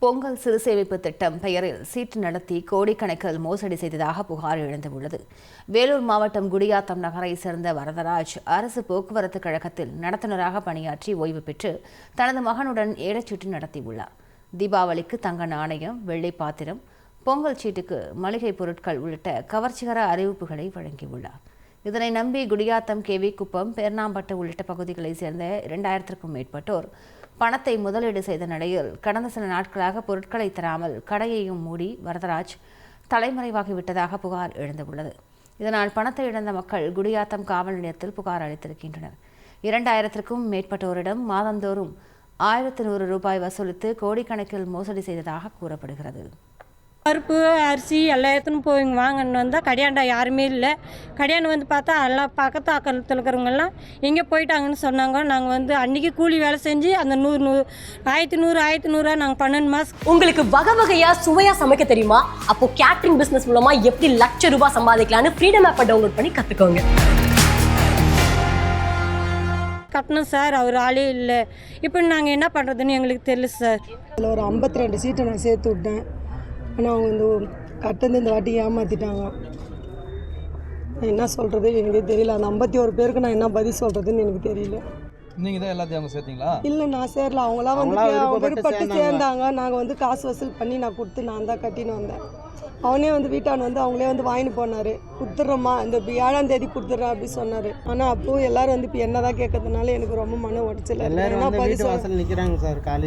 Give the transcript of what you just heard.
பொங்கல் சிறு சேமிப்பு திட்டம் பெயரில் சீட்டு நடத்தி கோடிக்கணக்கில் மோசடி செய்ததாக புகார் எழுந்துள்ளது. வேலூர் மாவட்டம் குடியாத்தம் நகரை சேர்ந்த வரதராஜ் அரசு போக்குவரத்து கழகத்தில் நடத்துனராக பணியாற்றி ஓய்வு பெற்று தனது மகனுடன் ஏலச்சீட்டு நடத்தியுள்ளார். தீபாவளிக்கு தங்க நாணயம், வெள்ளை பாத்திரம், பொங்கல் சீட்டுக்கு மளிகை பொருட்கள் உள்ளிட்ட கவர்ச்சிகர அறிவிப்புகளை வழங்கியுள்ளார். இதனை நம்பி குடியாத்தம், கேவி குப்பம், பேர்ணாம்பட்டு உள்ளிட்ட பகுதிகளைச் சேர்ந்த 2000க்கும் மேற்பட்டோர் பணத்தை முதலீடு செய்த நிலையில் கடந்த சில நாட்களாக பொருட்களை தராமல் கடையையும் மூடி வரதராஜ் தலைமறைவாகிவிட்டதாக புகார் எழுந்துள்ளது. இதனால் பணத்தை இழந்த மக்கள் குடியாத்தம் காவல் நிலையத்தில் புகார் அளித்திருக்கின்றனர். 2000க்கும் மேற்பட்டோரிடம் மாதந்தோறும் 1100 ரூபாய் வசூலித்து கோடிக்கணக்கில் மோசடி செய்ததாக கூறப்படுகிறது. பருப்பு, அரிசி எல்லாம் எடுத்துன்னு போய் வாங்கன்னு வந்தால் கடையாண்டா யாருமே இல்லை. கடையாண்டு வந்து பார்த்தா எல்லாம் பக்கத்து அக்கத்தில் இருக்கிறவங்கெல்லாம் எங்கே போயிட்டாங்கன்னு சொன்னாங்க. நாங்கள் அன்றைக்கி கூலி வேலை செஞ்சு அந்த 1100 நாங்கள் 12 மாதம். உங்களுக்கு வகை வகையாக சுவையாக சமைக்க தெரியுமா? அப்போது கேட்ரிங் பிஸ்னஸ் மூலமாக எப்படி லட்ச ரூபாய் சம்பாதிக்கலான்னு ஃப்ரீடம் ஆப்பை டவுன்லோட் பண்ணி கற்றுக்கோங்க. கட்டணும் சார், அவர் ஆளே இல்லை. இப்போ நாங்கள் என்ன பண்ணுறதுன்னு எங்களுக்கு தெரியல சார். அதில் ஒரு 52 சீட்டை நான் சேர்த்து விட்டேன். ஆனால் அவங்க கட்டந்து இந்த வாட்டி ஏமாற்றிட்டாங்க. என்ன சொல்கிறது எனக்கு தெரியல. அந்த 51 பேருக்கு நான் என்ன பதில் சொல்கிறதுன்னு எனக்கு தெரியல. நீங்கள் தான் எல்லாத்தையும் அவங்க சேர்த்தீங்களா? இல்லை, நான் சேரல. அவங்களாம் விருப்பப்பட்டு சேர்ந்தாங்க. நாங்கள் காசு வசூல் பண்ணி நான் கொடுத்து நான் தான் கட்டின்னு வந்தேன். அவனே வீட்டான் அவங்களே வாங்கிட்டு போனார். கொடுத்துட்றோம்மா, இந்த 7ஆம் தேதி கொடுத்துட்றேன் அப்படி சொன்னார். ஆனால் அப்போது எல்லோரும் இப்போ என்ன தான் கேட்கறதுனால எனக்கு ரொம்ப மன உடச்சல். எல்லாரும் வீட்டு வாசல் நிற்கிறாங்க சார் காலையில்.